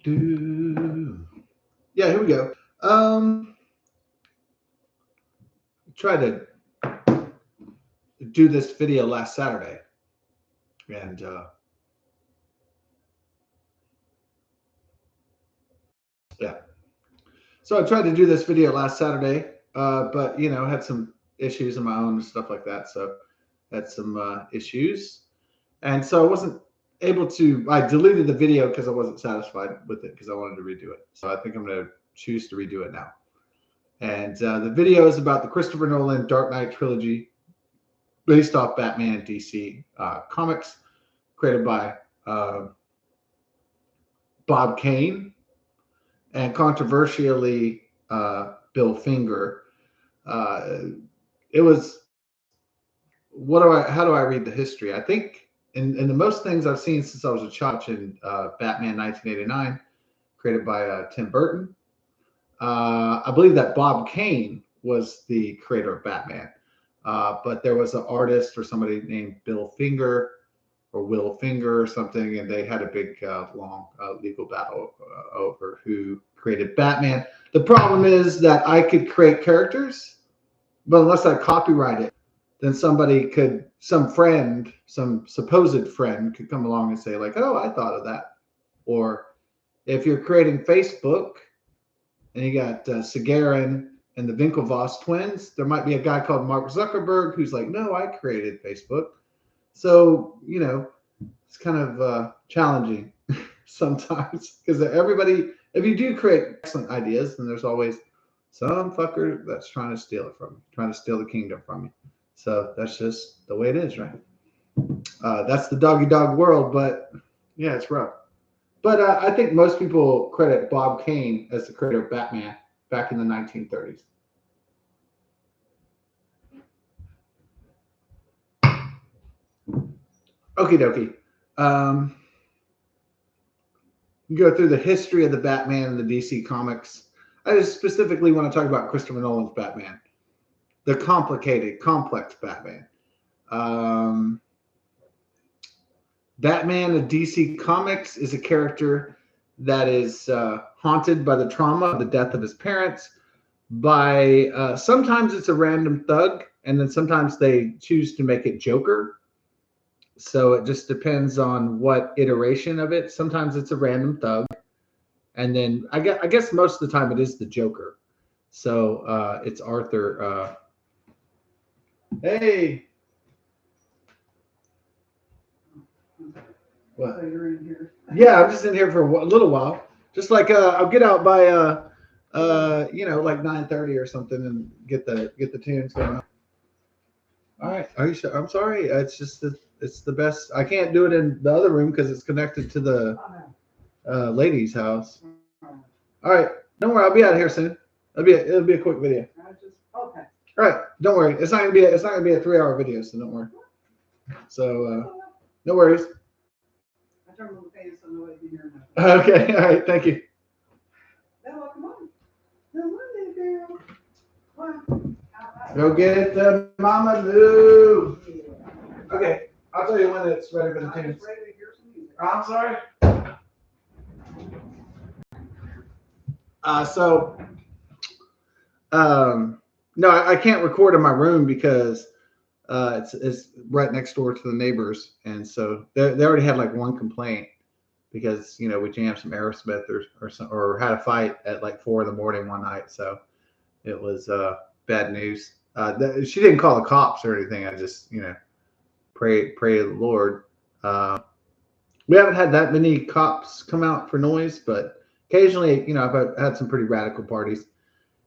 Yeah, here we go. Tried to do this video last Saturday, and yeah, so I tried to do this video last Saturday, but had some issues of my own and stuff like that. So had some issues, and so I wasn't able to. I deleted the video because I wasn't satisfied with it because I wanted to redo it. So I think I'm going to choose to redo it now. And the video is about the Christopher Nolan Dark Knight trilogy, based off Batman and DC comics, created by Bob Kane and controversially Bill Finger. Uh, it was how do I read the history? I think in the most things I've seen since I was a child, in Batman 1989, created by Tim Burton. I believe that Bob Kane was the creator of Batman, but there was an artist or somebody named Bill Finger or Will Finger or something, and they had a big, long legal battle over who created Batman. The problem is that I could create characters, but unless I copyright it, then some friend, some supposed friend could come along and say like, oh, I thought of that. Or if you're creating Facebook and you got Sagarin and the Winklevoss twins, there might be a guy called Mark Zuckerberg who's like, no, I created Facebook. So, it's kind of challenging sometimes because everybody, if you do create excellent ideas, then there's always some fucker that's trying to steal it from you, trying to steal the kingdom from you. So that's just the way it is, right? That's the doggy dog world, but yeah, it's rough. But I think most people credit Bob Kane as the creator of Batman back in the 1930s. Okie dokie. Go through the history of the Batman and the DC comics. I just specifically want to talk about Christopher Nolan's Batman, the complicated, complex Batman. Batman of DC Comics is a character that is haunted by the trauma of the death of his parents. By sometimes it's a random thug, and then sometimes they choose to make it Joker. So it just depends on what iteration of it. Sometimes it's a random thug, and then I guess most of the time it is the Joker. So it's Arthur. Hey. What? So you're in here? Yeah, I'm just in here for a little while. Just like I'll get out by like 9:30 or something and get the tunes going. All right. Are you sure? I'm sorry. It's just it's the best. I can't do it in the other room because it's connected to the lady's house. All right. Don't worry. I'll be out of here soon. It'll be a quick video. Okay. All right. Don't worry. It's not gonna be a 3-hour video, so don't worry. So no worries. I turned on the fan so nobody can hear nothing. Okay. All right. Thank you. Bella, come on. Come on, girl. Come on. Go get the Mama Lou. Okay. I'll tell you when it's ready for the tunes. I'm sorry. No, I can't record in my room because it's right next door to the neighbors, and so they already had like one complaint because we jammed some Aerosmith or had a fight at like 4 a.m. one night, so it was bad news. She didn't call the cops or anything. I just pray to the Lord. We haven't had that many cops come out for noise, but occasionally, I've had some pretty radical parties,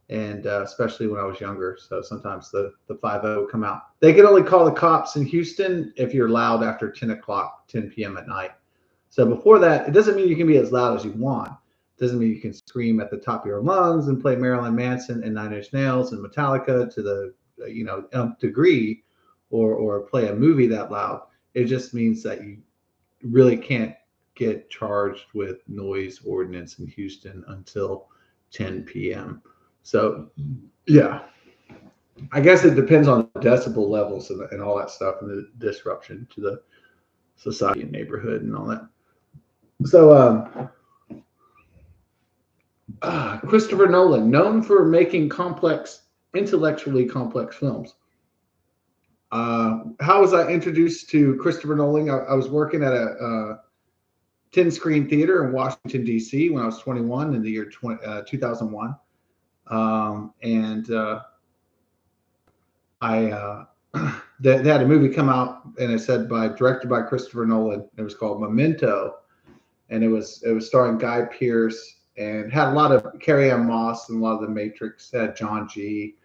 and especially when I was younger. So sometimes the 5-0 come out. They can only call the cops in Houston if you're loud after 10 p.m. at night. So before that, it doesn't mean you can be as loud as you want. It doesn't mean you can scream at the top of your lungs and play Marilyn Manson and Nine Inch Nails and Metallica to the nth degree, or play a movie that loud. It just means that you really can't get charged with noise ordinance in Houston until 10 p.m. So, yeah, I guess it depends on the decibel levels and all that stuff and the disruption to the society and neighborhood and all that. So, Christopher Nolan, known for making intellectually complex films. How was I introduced to Christopher Nolan? I was working at a 10 screen theater in Washington, D.C. when I was 21 in the year 2001. And they had a movie come out, and it said directed by Christopher Nolan. It was called Memento, and it was starring Guy Pearce and had a lot of Carrie-Anne Moss and a lot of The Matrix. It had John G.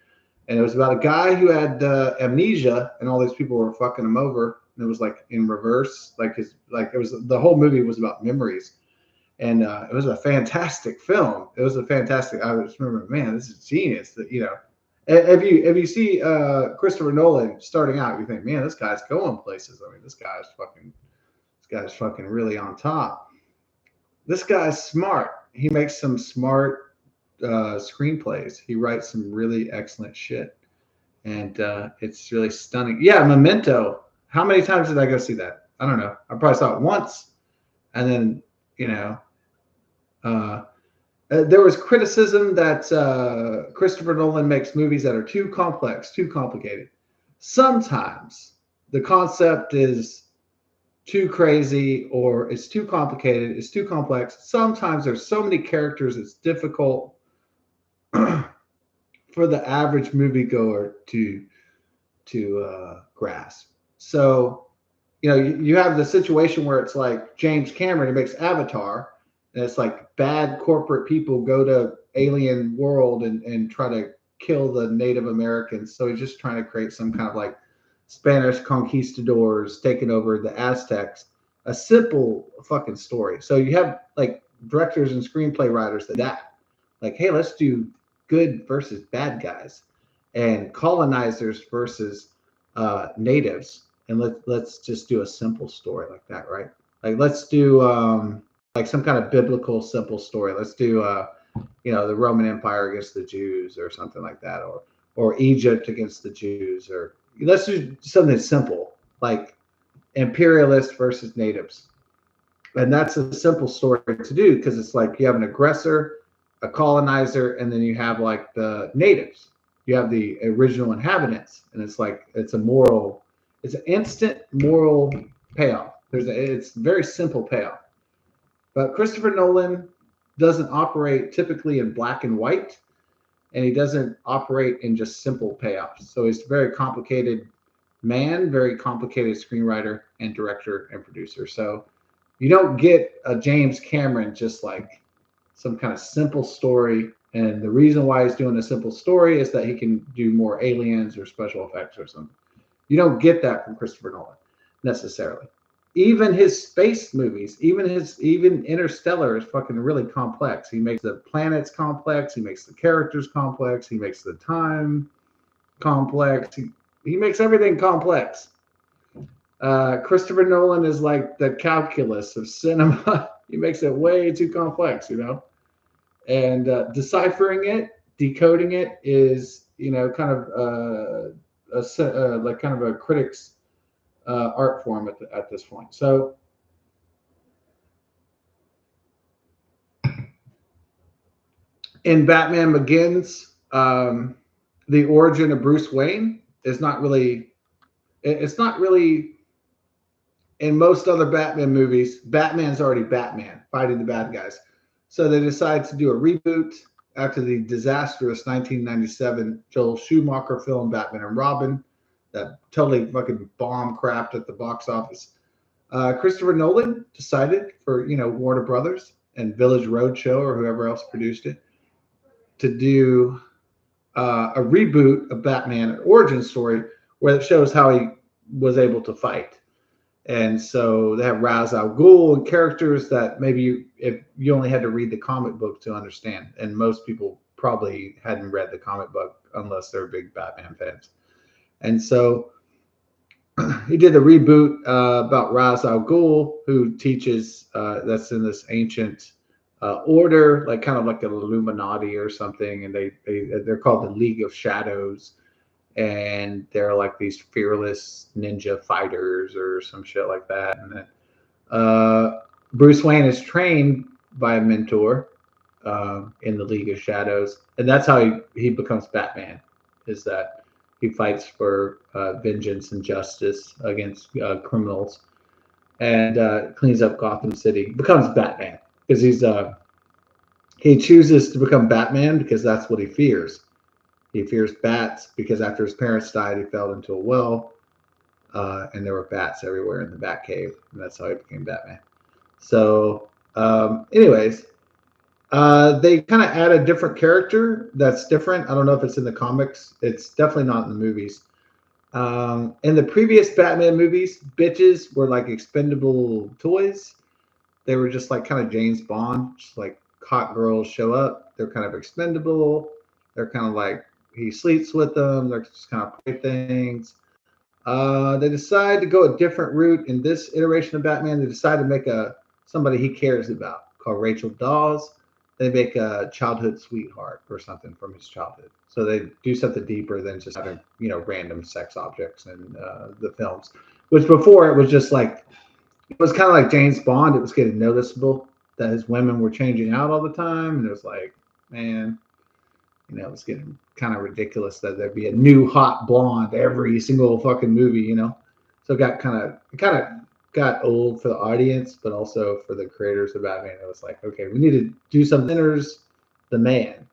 And it was about a guy who had amnesia, and all these people were fucking him over. And it was like in reverse, the whole movie was about memories, and it was a fantastic film. It was a fantastic. I just remember, man, this is genius. That if you see Christopher Nolan starting out, you think, man, this guy's going places. I mean, this guy's fucking really on top. This guy's smart. He makes some smart screenplays. He writes some really excellent shit, and it's really stunning. Yeah, Memento. How many times did I go see that? I don't know. I probably saw it once, and then there was criticism that Christopher Nolan makes movies that are too complex, too complicated. Sometimes the concept is too crazy, or it's too complicated, it's too complex. Sometimes there's so many characters it's difficult for the average moviegoer to grasp. So, you have the situation where it's like James Cameron, he makes Avatar, and it's like bad corporate people go to alien world and try to kill the Native Americans. So he's just trying to create some kind of like Spanish conquistadors taking over the Aztecs. A simple fucking story. So you have like directors and screenplay writers that like, hey, let's do good versus bad guys, and colonizers versus natives, and let's just do a simple story like that, right? Like let's do like some kind of biblical simple story. Let's do the Roman Empire against the Jews or something like that, or Egypt against the Jews, or let's do something simple like imperialists versus natives. And that's a simple story to do because it's like you have an aggressor, a colonizer, and then you have like the natives. You have the original inhabitants, and it's like it's an instant moral payoff. It's very simple payoff. But Christopher Nolan doesn't operate typically in black and white, and he doesn't operate in just simple payoffs. So he's a very complicated man, very complicated screenwriter and director and producer. So you don't get a James Cameron just like some kind of simple story. And the reason why he's doing a simple story is that he can do more aliens or special effects or something. You don't get that from Christopher Nolan necessarily. Even his space movies, even Interstellar is fucking really complex. He makes the planets complex. He makes the characters complex. He makes the time complex. He makes everything complex. Christopher Nolan is like the calculus of cinema. He makes it way too complex, and deciphering it, decoding it is, kind of a critic's art form at this point. So in Batman Begins, the origin of Bruce Wayne is not really. It's not really. In most other Batman movies, Batman's already Batman fighting the bad guys. So they decide to do a reboot after the disastrous 1997 Joel Schumacher film Batman and Robin that totally fucking bomb crapped at the box office. Christopher Nolan decided for Warner Brothers and Village Roadshow or whoever else produced it to do a reboot of Batman, an origin story where it shows how he was able to fight. And so they have Ra's al Ghul and characters that maybe if you only had to read the comic book to understand, and most people probably hadn't read the comic book unless they're big Batman fans. And so he did a reboot about Ra's al Ghul, who teaches that's in this ancient order, like kind of like an Illuminati or something, and they're called the League of Shadows. And they're like these fearless ninja fighters or some shit like that. And then Bruce Wayne is trained by a mentor in the League of Shadows, and that's how he becomes Batman. Is that he fights for vengeance and justice against criminals, and cleans up Gotham City. Becomes Batman because he chooses to become Batman because that's what he fears. He fears bats because after his parents died, he fell into a well, and there were bats everywhere in the Batcave, and that's how he became Batman. So, anyways, they kind of add a different character that's different. I don't know if it's in the comics. It's definitely not in the movies. In the previous Batman movies, bitches were like expendable toys. They were just like kind of James Bond, just like hot girls show up. They're kind of expendable. They're kind of like he sleeps with them. They're just kind of playthings. They decide to go a different route in this iteration of Batman. They decide to make somebody he cares about called Rachel Dawes. They make a childhood sweetheart or something from his childhood. So they do something deeper than just having random sex objects in the films. Which before it was just like it was kind of like James Bond. It was getting noticeable that his women were changing out all the time, and it was like, man, it was getting kind of ridiculous that there'd be a new hot blonde every single fucking movie, So it kind of got old for the audience, but also for the creators of Batman. It was like, okay, we need to do something that enters the man,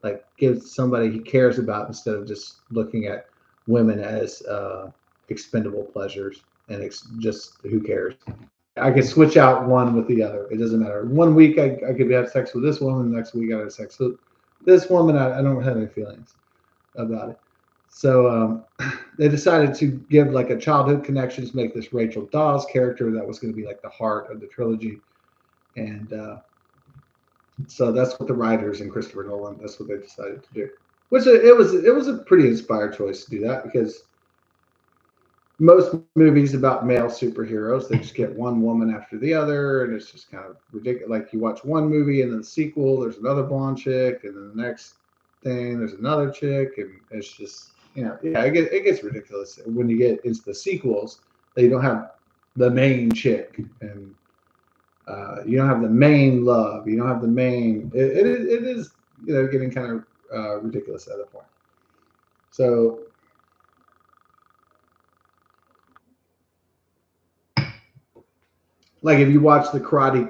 like give somebody he cares about instead of just looking at women as expendable pleasures and just who cares. I could switch out one with the other. It doesn't matter. One week I could have sex with this woman. The next week I have sex with this woman. I don't have any feelings about it. So they decided to give like a childhood connection to make this Rachel Dawes character that was going to be like the heart of the trilogy. And so that's what the writers and Christopher Nolan, that's what they decided to do. Which it was a pretty inspired choice to do that because most movies about male superheroes, they just get one woman after the other, and it's just kind of ridiculous. Like you watch one movie and then the sequel, there's another blonde chick, and then the next thing, there's another chick, and it's just, it gets ridiculous when you get into the sequels. They don't have the main chick, and you don't have the main love. You don't have the main. It is getting kind of ridiculous at that point. So. Like if you watch the Karate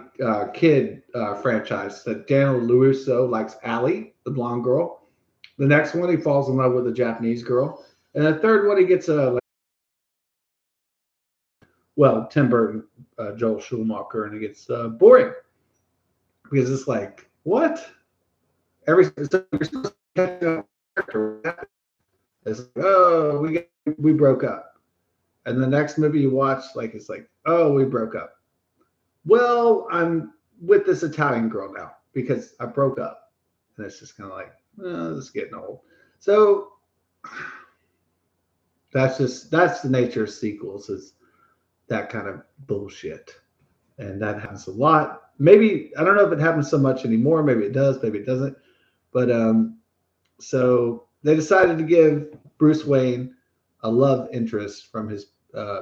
Kid franchise, that Daniel LaRusso likes Allie, the blonde girl. The next one, he falls in love with a Japanese girl, and the third one, he gets Tim Burton, Joel Schumacher, and it gets boring because it's like what every it's like, we broke up, and the next movie you watch, like it's like, oh, we broke up. Well, I'm with this Italian girl now because I broke up. And it's just kind of like, this is getting old. So that's the nature of sequels, is that kind of bullshit. And that happens a lot. Maybe, I don't know if it happens so much anymore. Maybe it does, maybe it doesn't. But so they decided to give Bruce Wayne a love interest from his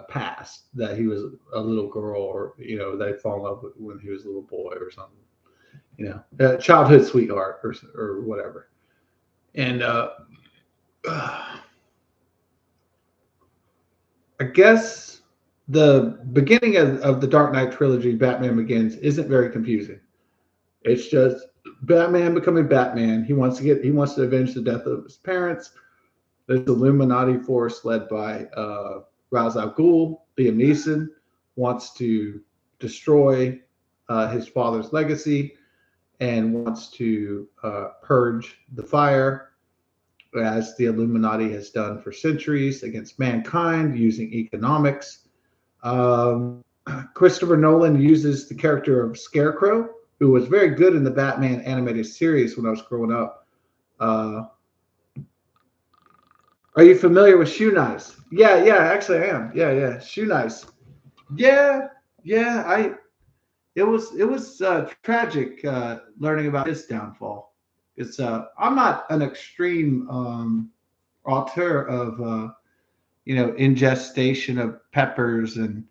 past, that he was a little girl, or they fall in love with when he was a little boy or something, childhood sweetheart or whatever. And I guess the beginning of the Dark Knight trilogy, Batman Begins, isn't very confusing. It's just Batman becoming Batman. He wants to avenge the death of his parents. There's the Illuminati force led by Ra's al Ghul. Liam Neeson wants to destroy his father's legacy and wants to purge the fire, as the Illuminati has done for centuries against mankind using economics. Christopher Nolan uses the character of Scarecrow, who was very good in the Batman animated series when I was growing up. Are you familiar with Shoe Nice? Yeah, actually I am. Yeah, Shoe Nice. Yeah. It was tragic learning about his downfall. It's I'm not an extreme auteur of ingestion of peppers and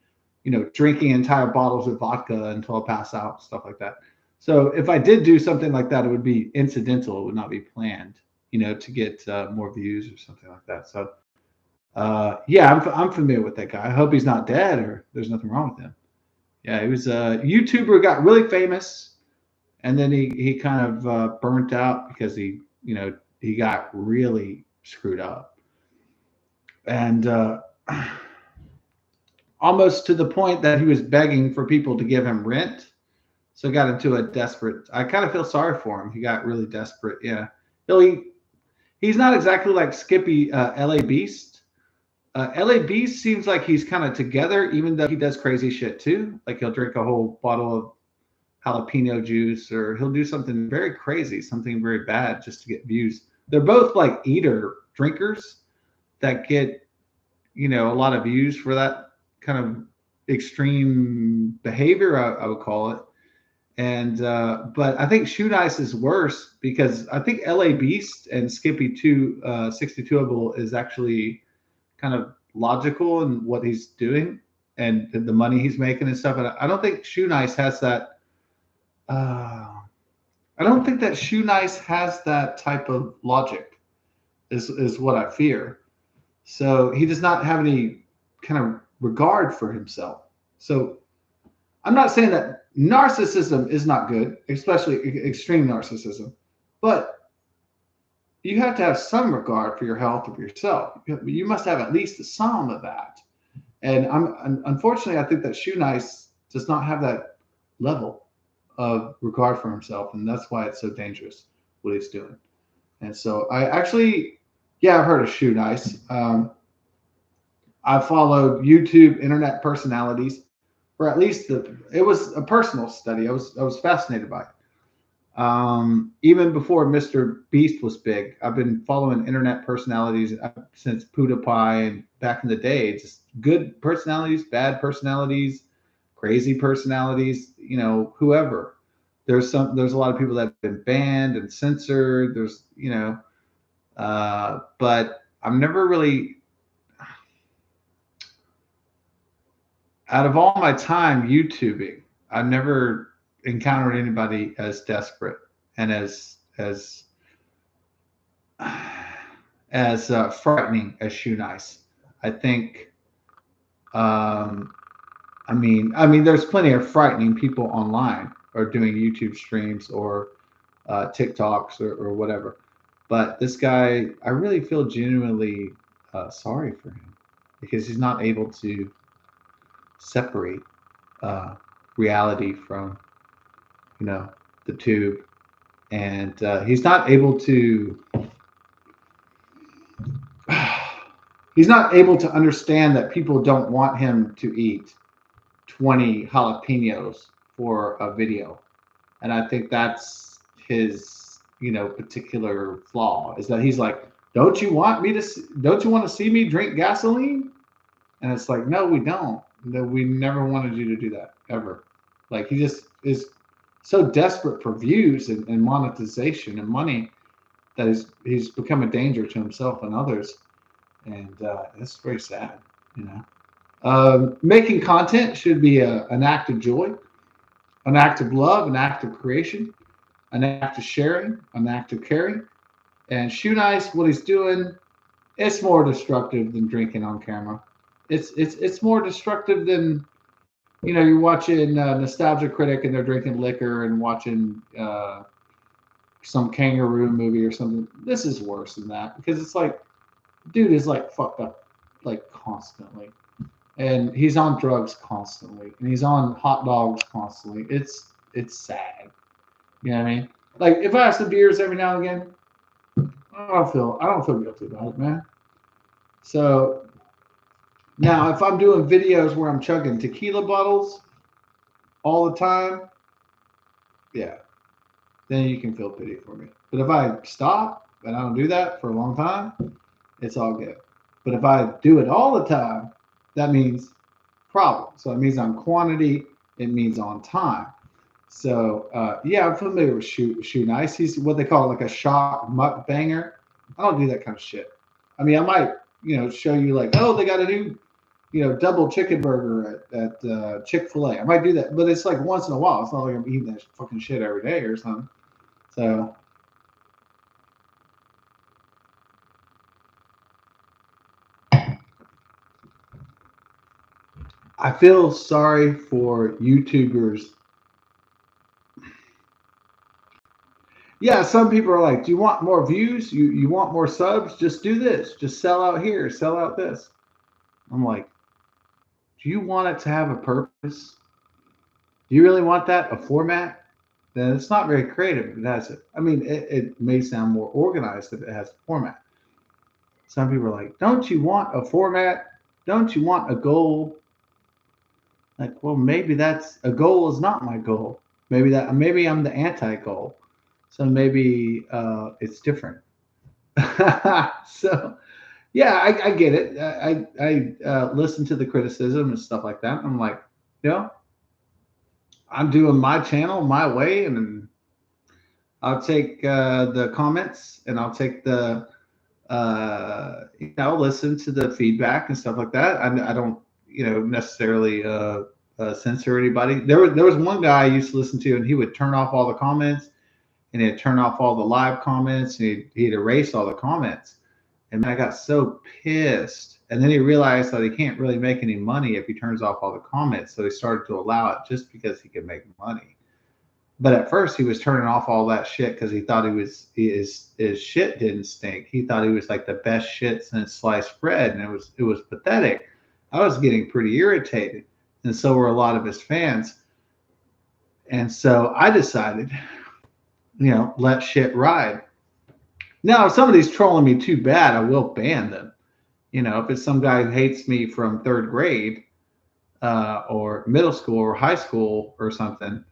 drinking entire bottles of vodka until I pass out, stuff like that. So if I did do something like that, it would be incidental. It would not be planned, to get more views or something like that. So yeah, I'm familiar with that guy. I hope he's not dead or there's nothing wrong with him. Yeah, he was a YouTuber, got really famous, and then he kind of burnt out because he got really screwed up, and almost to the point that he was begging for people to give him rent. So got into a desperate. I kind of feel sorry for him. He got really desperate. Yeah, he's not exactly like Skippy L.A. Beast. L.A. Beast seems like he's kind of together, even though he does crazy shit too. Like he'll drink a whole bottle of jalapeno juice, or he'll do something very crazy, something very bad just to get views. They're both like drinkers that get a lot of views for that kind of extreme behavior. I would call it. And but I think Shoe Nice is worse because I think LA Beast and Skippy 62able is actually kind of logical in what he's doing and the money he's making and stuff. And I don't think Shoe Nice has that. I don't think that Shoe Nice has that type of logic. Is what I fear. So he does not have any kind of regard for himself. So I'm not saying that narcissism is not good, especially extreme narcissism, but you have to have some regard for your health of yourself. You must have at least some of that. And unfortunately, I think that Shoe Nice does not have that level of regard for himself, and that's why it's so dangerous what he's doing. And so I actually, yeah, I've heard of Shoe Nice. I followed YouTube internet personalities for at least it was a personal study. I was fascinated by it. Even before Mr. Beast was big, I've been following internet personalities since PewDiePie and back in the day. Just good personalities, bad personalities, crazy personalities. Whoever. There's a lot of people that have been banned and censored. There's but I've never really. Out of all my time YouTubing, I've never encountered anybody as desperate and as frightening as Shoe Nice. I think. There's plenty of frightening people online or doing YouTube streams or TikToks or whatever. But this guy, I really feel genuinely sorry for him because he's not able to separate reality from the tube, and he's not able to understand that people don't want him to eat 20 jalapenos for a video. And I think that's his particular flaw, is that he's like, don't you want to see me drink gasoline? And it's like, no, we don't. No, we never wanted you to do that ever. Like, he just is so desperate for views and monetization and money that he's become a danger to himself and others. And it's very sad, Making content should be an act of joy, an act of love, an act of creation, an act of sharing, an act of caring. And Shoe Nice, what he's doing, it's more destructive than drinking on camera. It's more destructive than you're watching Nostalgia Critic and they're drinking liquor and watching some kangaroo movie or something. This is worse than that because it's like, dude is like fucked up like constantly, and he's on drugs constantly, and he's on hot dogs constantly. It's sad. You know what I mean? Like, if I have some beers every now and again, I don't feel guilty about it, man. So now, if I'm doing videos where I'm chugging tequila bottles all the time, yeah, then you can feel pity for me. But if I stop and I don't do that for a long time, it's all good. But if I do it all the time, that means problem. So it means on quantity, it means on time. So yeah, I'm familiar with Shoe Nice. He's what they call like a shock mukbanger. I don't do that kind of shit. I mean, I might show you like, oh, they got a new double chicken burger at Chick-fil-A. I might do that, but it's like once in a while. It's not like I'm eating that fucking shit every day or something. So I feel sorry for YouTubers. Yeah, some people are like, do you want more views? You want more subs? Just do this. Just sell out here, sell out this. I'm like, do you want it to have a purpose? Do you really want that? A format? Then it's not very creative if it has it. I mean, it may sound more organized if it has a format. Some people are like, don't you want a format? Don't you want a goal? Like, well, maybe that's a goal is not my goal. Maybe I'm the anti-goal. So maybe it's different. So yeah, I get it. I listen to the criticism and stuff like that. I'm like, you know, I'm doing my channel my way, and I'll take the comments, and I'll take the listen to the feedback and stuff like that. I don't necessarily censor anybody. There was one guy I used to listen to, and he would turn off all the comments, and he'd turn off all the live comments, and he'd erase all the comments. And I got so pissed. And then he realized that he can't really make any money if he turns off all the comments. So he started to allow it just because he could make money. But at first he was turning off all that shit because he thought his shit didn't stink. He thought he was like the best shit since sliced bread, and it was pathetic. I was getting pretty irritated, and so were a lot of his fans. And so I decided, let shit ride. Now, if somebody's trolling me too bad, I will ban them. If it's some guy who hates me from third grade or middle school or high school or something,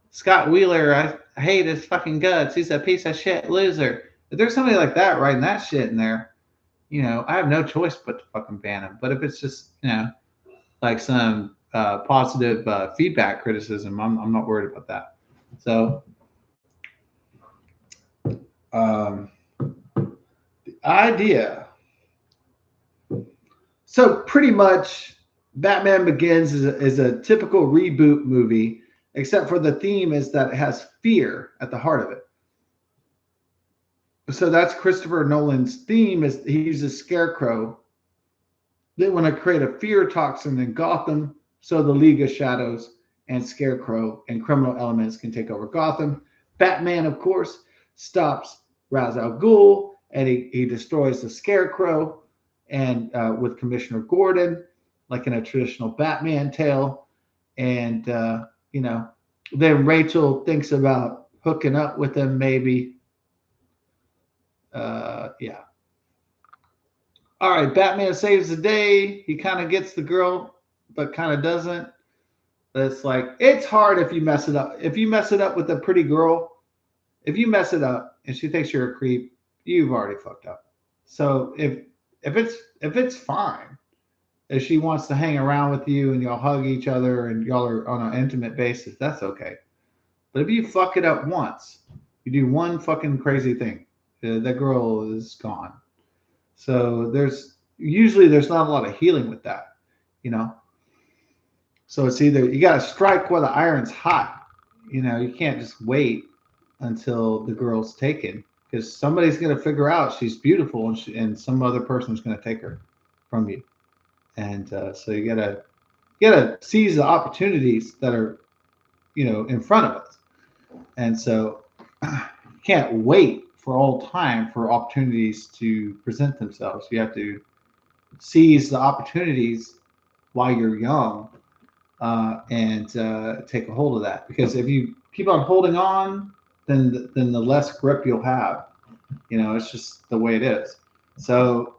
Scott Wheeler, I hate his fucking guts. He's a piece of shit loser. If there's somebody like that writing that shit in there, I have no choice but to fucking ban him. But if it's just, like some positive feedback criticism, I'm not worried about that. So, the idea. So pretty much, Batman Begins is a typical reboot movie, except for the theme is that it has fear at the heart of it. So that's Christopher Nolan's theme. Is he uses Scarecrow. They want to create a fear toxin in Gotham, so the League of Shadows and Scarecrow and criminal elements can take over Gotham. Batman, of course, stops Ra's al Ghul, and he destroys the Scarecrow, and with Commissioner Gordon, like in a traditional Batman tale. And then Rachel thinks about hooking up with him, maybe. Yeah. All right, Batman saves the day. He kind of gets the girl, but kind of doesn't. But it's like, it's hard if you mess it up. If you mess it up with a pretty girl, if you mess it up and she thinks you're a creep, you've already fucked up. So if it's fine, if she wants to hang around with you and y'all hug each other and y'all are on an intimate basis, that's okay. But if you fuck it up once, you do one fucking crazy thing, that girl is gone. So there's not a lot of healing with that, So it's either you got to strike while the iron's hot. You can't just wait until the girl's taken, because somebody's going to figure out she's beautiful, and some other person's going to take her from you. And so you gotta seize the opportunities that are, in front of us. And so you can't wait for all time for opportunities to present themselves. You have to seize the opportunities while you're young, and take a hold of that. Because if you keep on holding on, then the less grip you'll have. It's just the way it is. So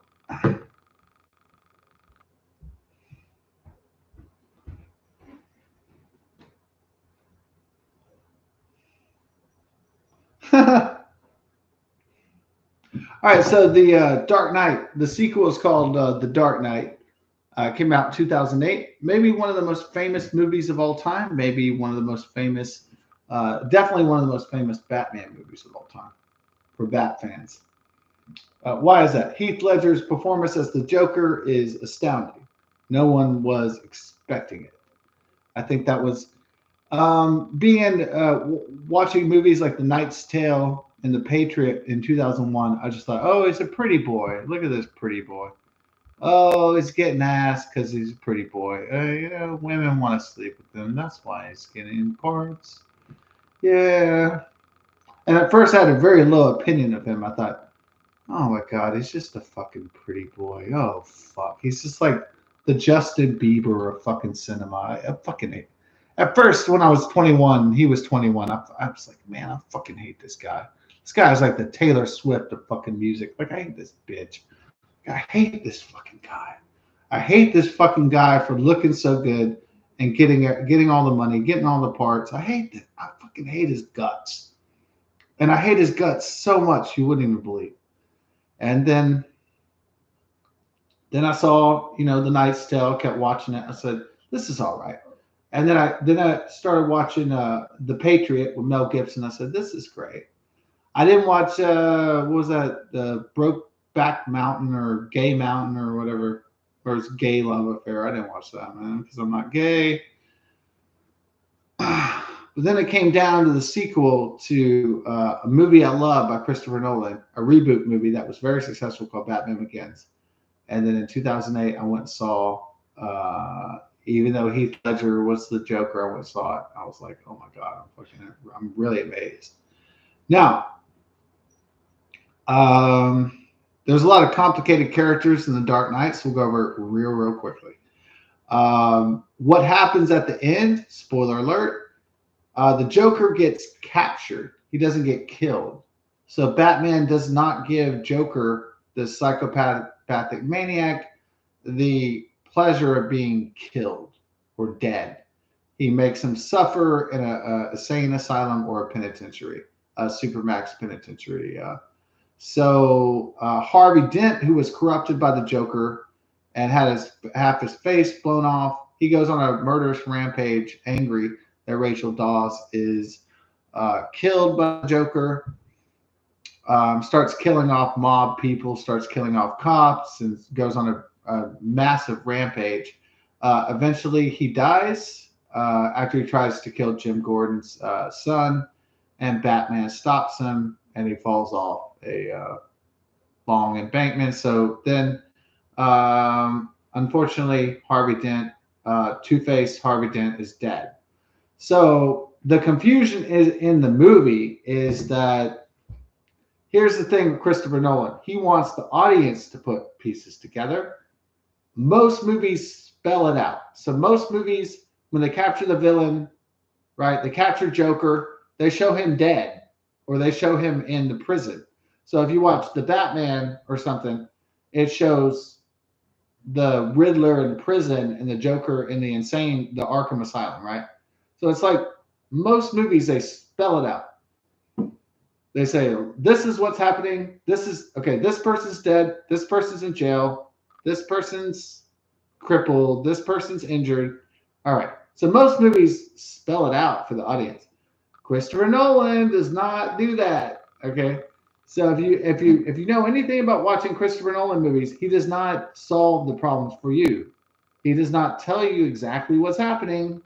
all right, so the Dark Knight, the sequel is called The Dark Knight. Came out in 2008. Maybe one of the most famous movies of all time. Maybe one of the most famous, definitely one of the most famous Batman movies of all time for Bat fans. Why is that? Heath Ledger's performance as the Joker is astounding. No one was expecting it. I think that was being watching movies like The Knight's Tale and The Patriot in 2001. I just thought, oh, he's a pretty boy. Look at this pretty boy. Oh, he's getting ass because he's a pretty boy. Women want to sleep with him. That's why he's getting parts. Yeah. And at first, I had a very low opinion of him. I thought, oh my God, he's just a fucking pretty boy. Oh, fuck. He's just like the Justin Bieber of fucking cinema. I fucking hate. At first, when I was 21, he was 21. I was like, man, I fucking hate this guy. This guy is like the Taylor Swift of fucking music. Like, I hate this bitch. I hate this fucking guy. I hate this fucking guy for looking so good and getting all the money, getting all the parts. I hate that. I fucking hate his guts. And I hate his guts so much you wouldn't even believe. And then I saw, The Knight's Tale, kept watching it. I said, this is all right. And then I started watching The Patriot with Mel Gibson. I said, this is great. I didn't watch what was that, the Brokeback Mountain or Gay Mountain or whatever, or it's Gay Love Affair. I didn't watch that, man, because I'm not gay. But then it came down to the sequel to a movie I love by Christopher Nolan, a reboot movie that was very successful called Batman Begins. And then in 2008, I went and saw, even though Heath Ledger was the Joker, I went and saw it. I was like, oh my God, I'm really amazed. Now, there's a lot of complicated characters in The Dark Knight, so we'll go over it real quickly. What happens at the end, spoiler alert, the Joker gets captured. He doesn't get killed. So Batman does not give Joker, the psychopathic maniac, the pleasure of being killed or dead. He makes him suffer in a insane asylum or a penitentiary, a supermax penitentiary. So Harvey Dent, who was corrupted by the Joker and had half his face blown off, he goes on a murderous rampage, angry that Rachel Dawes is killed by the Joker. Starts killing off mob people, starts killing off cops, and goes on a massive rampage. Eventually, he dies after he tries to kill Jim Gordon's son, and Batman stops him, and he falls off a long embankment. So then, unfortunately, Harvey Dent, Two-Face Harvey Dent, is dead. So the confusion is in the movie is that here's the thing with Christopher Nolan. He wants the audience to put pieces together. Most movies spell it out. So most movies, when they capture the villain, right, they capture Joker, they show him dead or they show him in the prison. So if you watch The Batman or something, it shows the Riddler in prison and the Joker in the Arkham Asylum, right? So it's like most movies, they spell it out. They say, this is what's happening. This person's dead. This person's in jail. This person's crippled. This person's injured. All right. So most movies spell it out for the audience. Christopher Nolan does not do that. Okay. So if you know anything about watching Christopher Nolan movies, he does not solve the problems for you. He does not tell you exactly what's happening.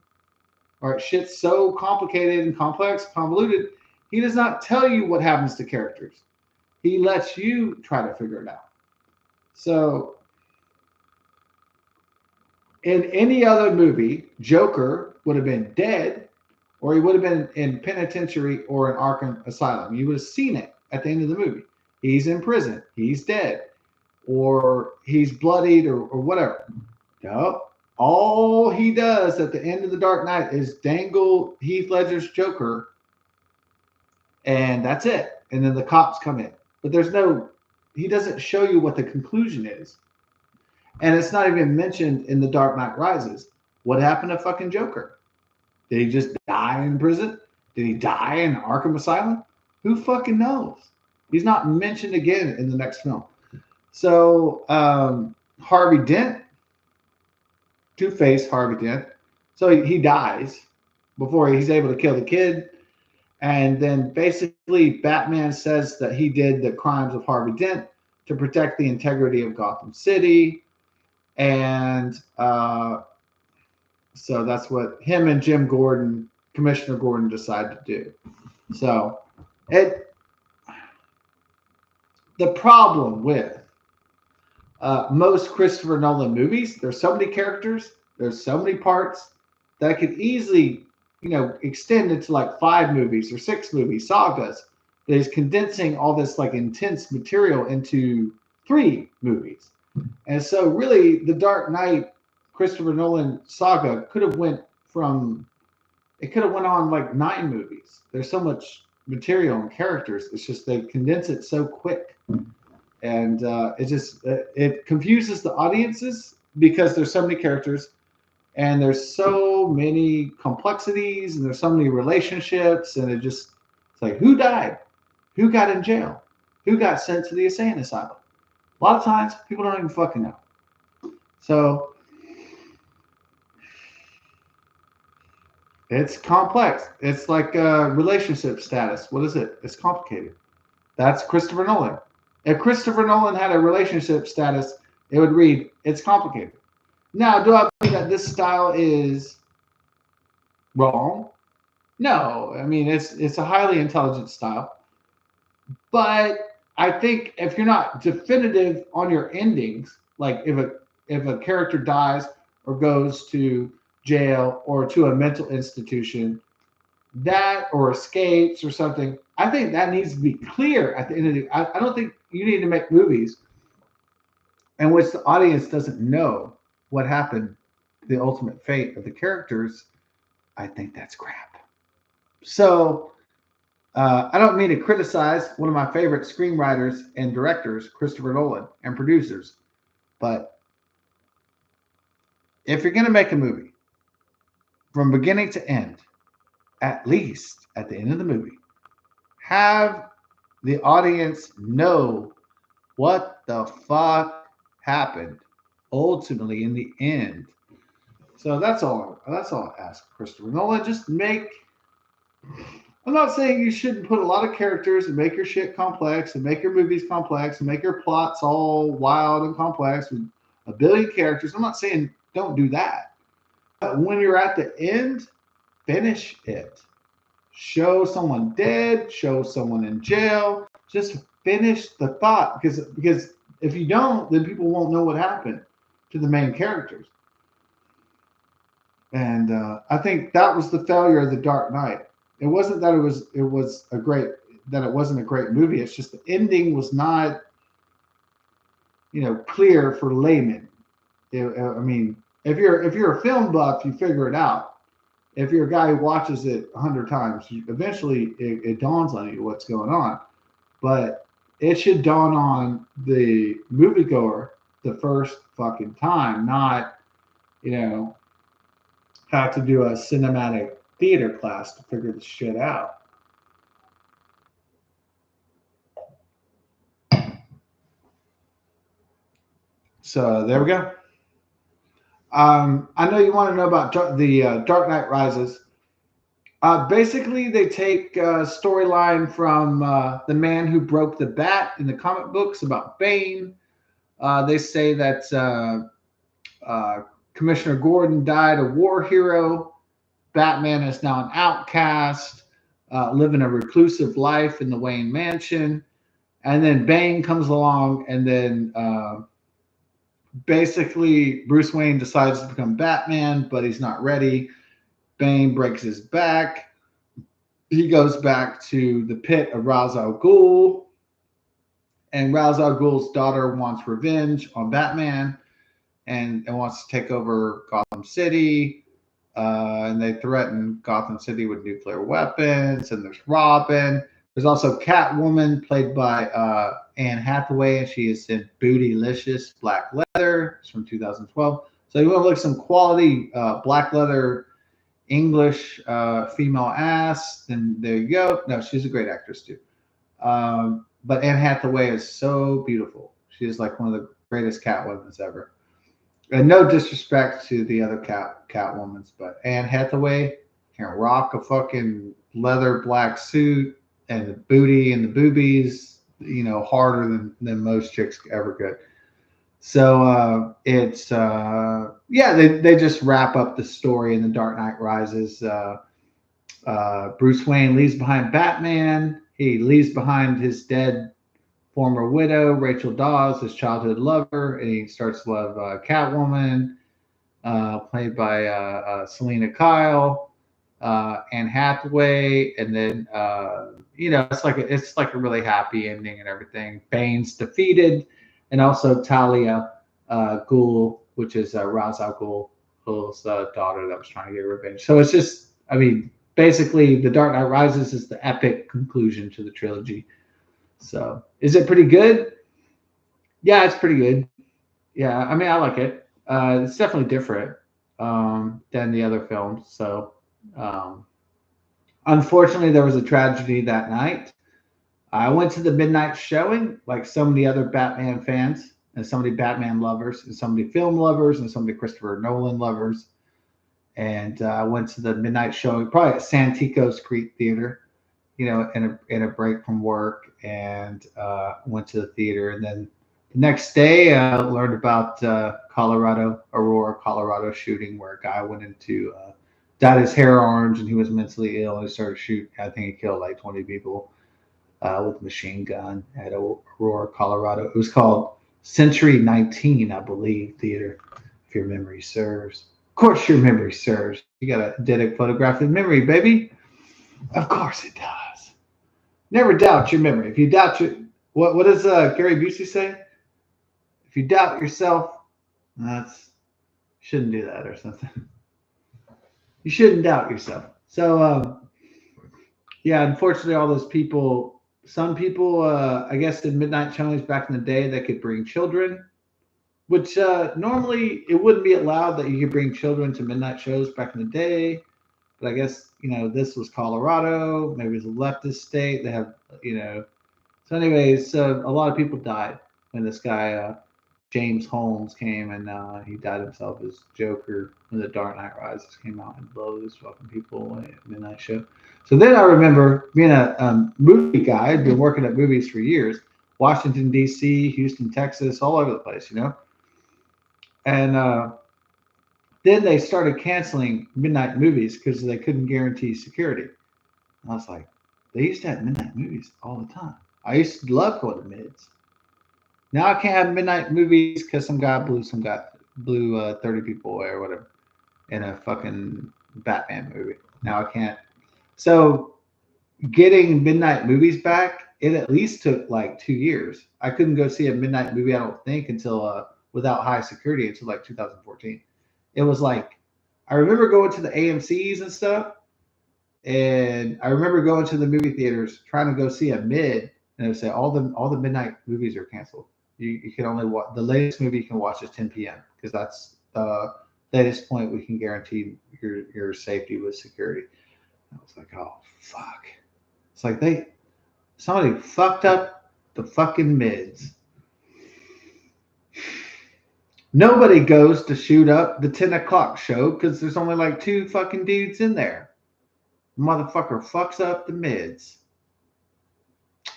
Or shit's so complicated and complex, convoluted. He does not tell you what happens to characters. He lets you try to figure it out. So, in any other movie, Joker would have been dead, or he would have been in penitentiary or an Arkham Asylum. You would have seen it at the end of the movie. He's in prison. He's dead. Or he's bloodied or whatever. No. All he does at the end of The Dark Knight is dangle Heath Ledger's Joker, and that's it. And then the cops come in. But he doesn't show you what the conclusion is. And it's not even mentioned in The Dark Knight Rises. What happened to fucking Joker? Did he just die in prison? Did he die in Arkham Asylum? Who fucking knows? He's not mentioned again in the next film. So Harvey Dent, Two-Face Harvey Dent. So he dies before he's able to kill the kid. And then basically Batman says that he did the crimes of Harvey Dent to protect the integrity of Gotham City. And so that's what him and Jim Gordon, Commissioner Gordon, decided to do. So it the problem with most Christopher Nolan movies, there's so many characters, there's so many parts that could easily, extend into like 5 movies or 6 movies, sagas. That is condensing all this like intense material into 3 movies. And so really the Dark Knight Christopher Nolan saga could have went on like 9 movies. There's so much material and characters. It's just they condense it so quick, and it confuses the audiences because there's so many characters and there's so many complexities and there's so many relationships, and it's like, who died, who got in jail, who got sent to the insane asylum. A lot of times people don't even fucking know. So it's complex. It's like relationship status. What is it? It's complicated. That's Christopher Nolan. If Christopher Nolan had a relationship status, it would read, it's complicated. Now, do I believe that this style is wrong? No. I mean, it's a highly intelligent style. But I think if you're not definitive on your endings, like if a character dies or goes to jail or to a mental institution, that or escapes or something, I think that needs to be clear at the end of the. I don't think you need to make movies in which the audience doesn't know what happened, the ultimate fate of the characters. I think that's crap. So I don't mean to criticize one of my favorite screenwriters and directors, Christopher Nolan, and producers, but if you're going to make a movie from beginning to end, at least at the end of the movie, have the audience know what the fuck happened ultimately in the end. So that's all I ask Christopher Nolan. Just make. I'm not saying you shouldn't put a lot of characters and make your shit complex and make your movies complex and make your plots all wild and complex with a billion characters. I'm not saying don't do that. But when you're at the end, finish it. Show someone dead, show someone in jail. Just finish the thought, because if you don't, then people won't know what happened to the main characters. And I think that was the failure of The Dark Knight. It wasn't that it wasn't a great movie. It's just the ending was not, clear for laymen. I mean, if you're a film buff, you figure it out. If you're a guy who watches it 100 times, eventually it dawns on you what's going on. But it should dawn on the moviegoer the first fucking time, not, have to do a cinematic theater class to figure this shit out. So there we go. I know you want to know about the Dark Knight Rises. Basically, they take a storyline from the man who broke the bat in the comic books about Bane. They say that Commissioner Gordon died a war hero. Batman is now an outcast, living a reclusive life in the Wayne Mansion. And then Bane comes along, and then basically Bruce Wayne decides to become Batman, but he's not ready. Bane breaks his back. He goes back to the pit of Ra's al Ghul, and Ra's al Ghul's daughter wants revenge on Batman and wants to take over Gotham City. And they threaten Gotham City with nuclear weapons. And there's Robin. There's also Catwoman, played by Anne Hathaway, and she is in Bootylicious Black Leather. It's from 2012. So you want to look at some quality black leather English female ass, then there you go. No, she's a great actress too. But Anne Hathaway is so beautiful. She is like one of the greatest Catwomen's ever. And no disrespect to the other Catwomen's, but Anne Hathaway can rock a fucking leather black suit and the booty and the boobies, harder than most chicks ever could. So it's yeah, they just wrap up the story in The Dark Knight Rises. Bruce Wayne leaves behind Batman. He leaves behind his dead former widow, Rachel Dawes, his childhood lover, and he starts to love Catwoman, played by Selena Kyle, Anne Hathaway, and then it's like a really happy ending and everything. Bane's defeated, and also Talia Ghul, which is Ra's al Ghul's daughter that was trying to get revenge. So it's just, I mean, basically, The Dark Knight Rises is the epic conclusion to the trilogy. So, is it pretty good? Yeah, it's pretty good. Yeah, I mean, I like it. It's definitely different than the other films. So, um, unfortunately, there was a tragedy that night. I went to the midnight showing, like so many other Batman fans, and so many Batman lovers, and so many film lovers, and so many Christopher Nolan lovers. And I went to the midnight showing, probably at Santikos Creek Theater, in a break from work, and went to the theater. And then the next day, learned about Aurora, Colorado shooting, where a guy went into dyed his hair orange, and he was mentally ill, and he started shooting. I think he killed like 20 people with a machine gun at Aurora, Colorado. It was called Century 19, I believe, theater, if your memory serves. Of course, your memory serves. You got a authentic photographic memory, baby. Of course it does. Never doubt your memory. If you doubt your what does Gary Busey say? If you doubt yourself, that's shouldn't do that or something. You shouldn't doubt yourself. So yeah, unfortunately, all those people. Some people, I guess, in midnight showings back in the day, they could bring children, which normally it wouldn't be allowed that you could bring children to midnight shows back in the day. But I guess this was Colorado. Maybe it's a leftist state. They have you know So, anyways, a lot of people died when this guy James Holmes came and he died himself as Joker when The Dark Knight Rises came out and blew those fucking people away at midnight show. So then I remember being a movie guy. I'd been working at movies for years, Washington D.C., Houston, Texas, all over the place. And then they started canceling midnight movies because they couldn't guarantee security. And I was like, they used to have midnight movies all the time. I used to love going to mids. Now I can't have midnight movies because some guy blew 30 people away or whatever in a fucking Batman movie. Now I can't. So getting midnight movies back, it at least took like 2 years. I couldn't go see a midnight movie, I don't think, until without high security until like 2014. It was like I remember going to the AMC's and stuff, and I remember going to the movie theaters trying to go see a mid, and it would say all the midnight movies are canceled. You can only watch the latest movie you can watch is 10 p.m. because that's the latest point we can guarantee your safety with security. I was like, oh fuck! It's like somebody fucked up the fucking mids. Nobody goes to shoot up the 10 o'clock show because there's only like two fucking dudes in there. Motherfucker fucks up the mids.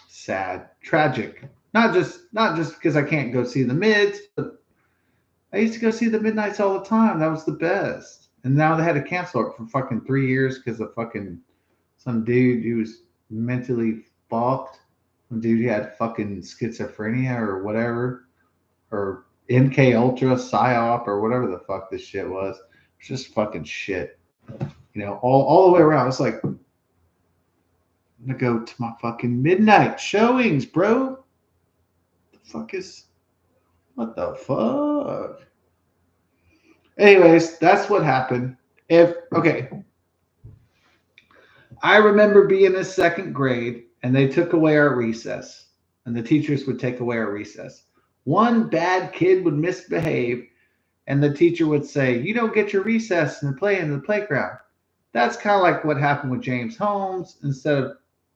Sad, tragic. Not just because I can't go see the mids, but I used to go see the midnights all the time. That was the best. And now they had to cancel it for fucking 3 years because of fucking some dude who was mentally fucked. Some dude who had fucking schizophrenia or whatever, or MK Ultra psyop or whatever the fuck this shit was. It's just fucking shit. All the way around. It's like I'm gonna go to my fucking midnight showings, bro. What the fuck? Anyways, that's what happened. I remember being in second grade and they took away our recess, and the teachers would take away our recess. One bad kid would misbehave, and the teacher would say, "You don't get your recess and play in the playground." That's kind of like what happened with James Holmes,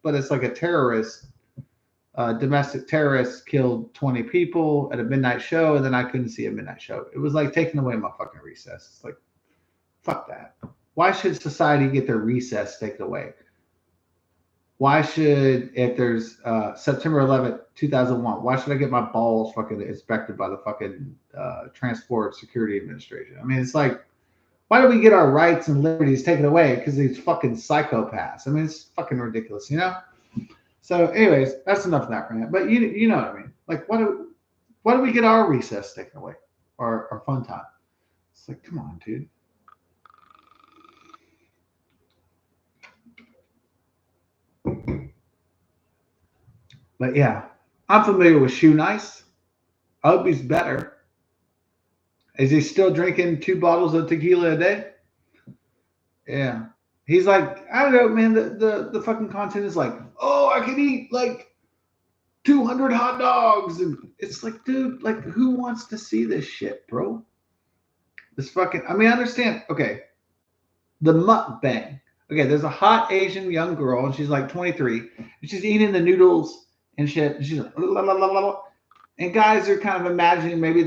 but it's like a terrorist. Domestic terrorists killed 20 people at a midnight show, and then I couldn't see a midnight show. It was like taking away my fucking recess. It's like, fuck that. Why should society get their recess taken away? Why should, if there's September 11th, 2001, why should I get my balls fucking inspected by the fucking Transport Security Administration? I mean, it's like, why do we get our rights and liberties taken away because these fucking psychopaths? I mean, it's fucking ridiculous, you know? So, anyways, that's enough of that rant. But you know what I mean? Like, why do we get our recess taken away? Our fun time? It's like, come on, dude. But yeah, I'm familiar with Shoe Nice. I hope he's better. Is he still drinking 2 bottles of tequila a day? Yeah. He's like, I don't know, man. The fucking content is like, oh, I can eat like 200 hot dogs. And it's like, dude, like, who wants to see this shit, bro? This fucking, I mean, I understand. Okay. The mukbang. Okay. There's a hot Asian young girl, and she's like 23, and she's eating the noodles and shit. And she's like, la, la, la, la, la. And guys are kind of imagining maybe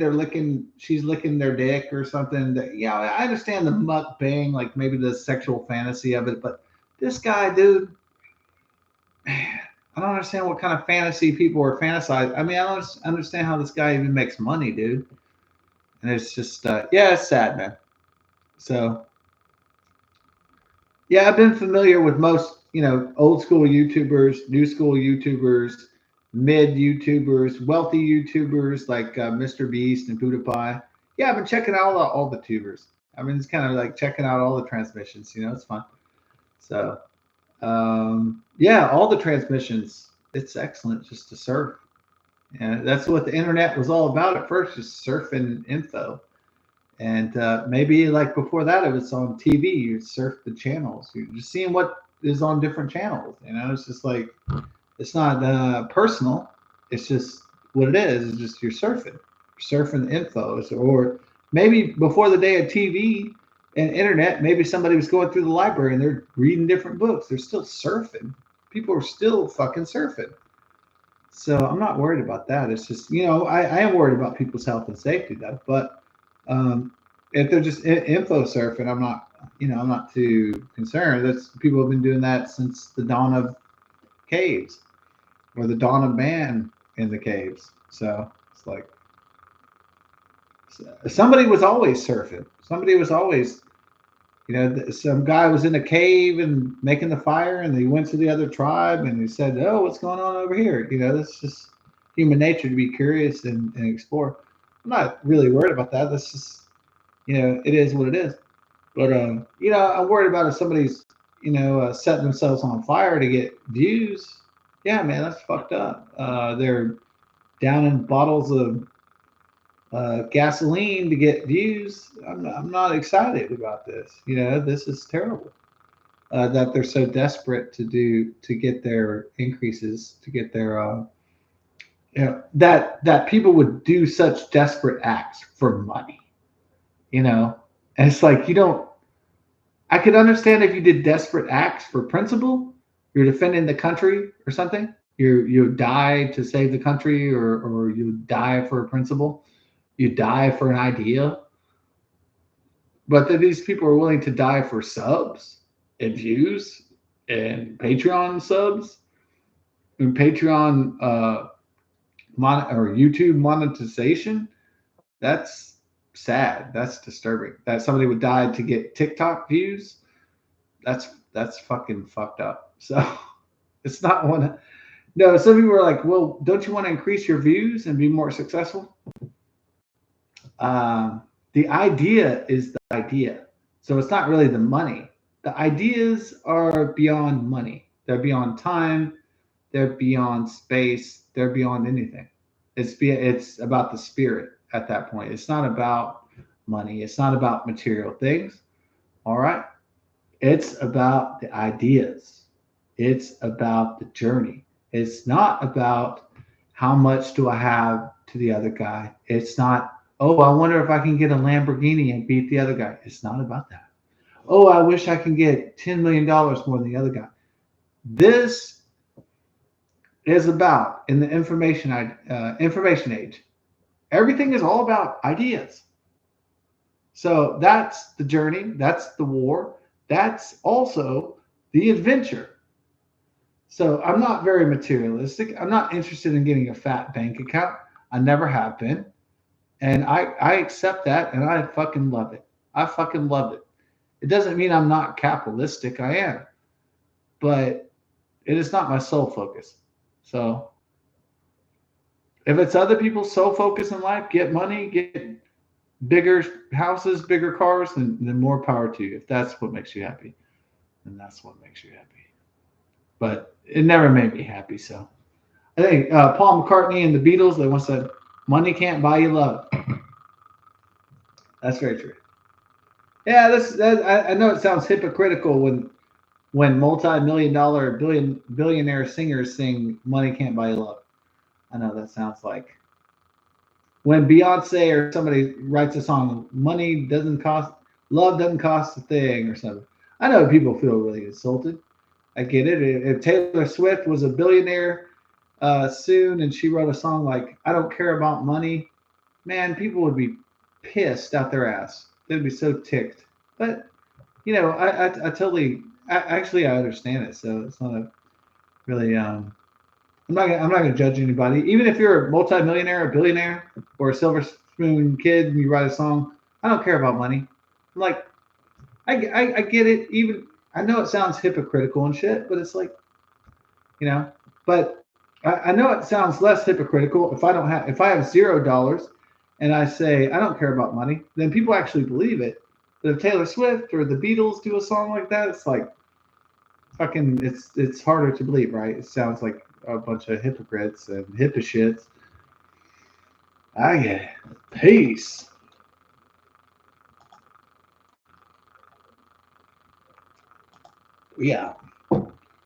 she's licking their dick or something. That, yeah, I understand the mukbang, like maybe the sexual fantasy of it, but this guy, dude, man, I don't understand what kind of fantasy people are fantasizing. I mean, I don't understand how this guy even makes money, dude. And it's just, yeah, it's sad, man. So, yeah, I've been familiar with most, old school YouTubers, new school YouTubers, mid YouTubers, wealthy YouTubers like Mr. Beast and PewDiePie. Yeah, I've been checking out all the tubers. I mean, it's kind of like checking out all the transmissions. It's fun. So, yeah, all the transmissions. It's excellent just to surf. And that's what the internet was all about at first, just surfing info. And maybe like before that, it was on TV. You surf the channels. You're just seeing what is on different channels. It's just like, it's not personal. It's just what it is. It's just you're surfing the info. Or maybe before the day of TV and internet, maybe somebody was going through the library and they're reading different books. They're still surfing. People are still fucking surfing. So I'm not worried about that. It's just, I am worried about people's health and safety though. But if they're just info surfing, I'm not too concerned. That's people have been doing that since the dawn of caves or the dawn of man in the caves. So it's like somebody was always surfing. Somebody was always, some guy was in a cave and making the fire, and he went to the other tribe and he said, "Oh, what's going on over here?" That's just human nature to be curious and explore. I'm not really worried about that. That's just, it is what it is. But I'm worried about if somebody's, setting themselves on fire to get views. Yeah, man, that's fucked up. They're downing bottles of gasoline to get views. I'm not excited about this. This is terrible. That they're so desperate to get their increases, to get their that people would do such desperate acts for money. And it's like you don't. I could understand if you did desperate acts for principle. You're defending the country or something. You die to save the country, or you die for a principle. You die for an idea. But that these people are willing to die for subs and views and Patreon subs and Patreon or YouTube monetization. That's sad. That's disturbing. That somebody would die to get TikTok views. That's fucking fucked up. So it's not one. No, some people are like, well, don't you want to increase your views and be more successful? The idea is the idea. So it's not really the money. The ideas are beyond money. They're beyond time. They're beyond space. They're beyond anything. It's about the spirit at that point. It's not about money. It's not about material things. All right. It's about the ideas. It's about the journey. It's not about how much do I have to the other guy. It's not, oh, I wonder if I can get a Lamborghini and beat the other guy. It's not about that. Oh, I wish I can get $10 million more than the other guy. This is about, in the information age, everything is all about ideas. So that's the journey. That's the war. That's also the adventure. So I'm not very materialistic. I'm not interested in getting a fat bank account. I never have been. And I accept that and I fucking love it. I fucking love it. It doesn't mean I'm not capitalistic. I am. But it is not my sole focus. So if it's other people's sole focus in life, get money, get bigger houses, bigger cars, then more power to you. If that's what makes you happy, then that's what makes you happy. But it never made me happy. So I think Paul McCartney and the Beatles, they once said, money can't buy you love. That's very true. Yeah, I know it sounds hypocritical when multi-million dollar billionaire singers sing "Money Can't Buy You Love." I know that sounds like when Beyonce or somebody writes a song, "Money doesn't cost, love doesn't cost a thing" or something. I know people feel really insulted. I get it. If Taylor Swift was a billionaire soon and she wrote a song like "I don't care about money," man, people would be pissed out their ass. They'd be so ticked. But I totally, actually, I understand it. So it's not a really, I'm not gonna judge anybody. Even if you're a multimillionaire, a billionaire, or a silver spoon kid, and you write a song, I don't care about money. I'm like, I get it. Even I know it sounds hypocritical and shit, but it's like, you know, but I know it sounds less hypocritical if I have $0 and I say I don't care about money, then people actually believe it. But if Taylor Swift or the Beatles do a song like that, it's like fucking it's harder to believe, right? It sounds like a bunch of hypocrites and hipposhits. I get it. Peace. Yeah.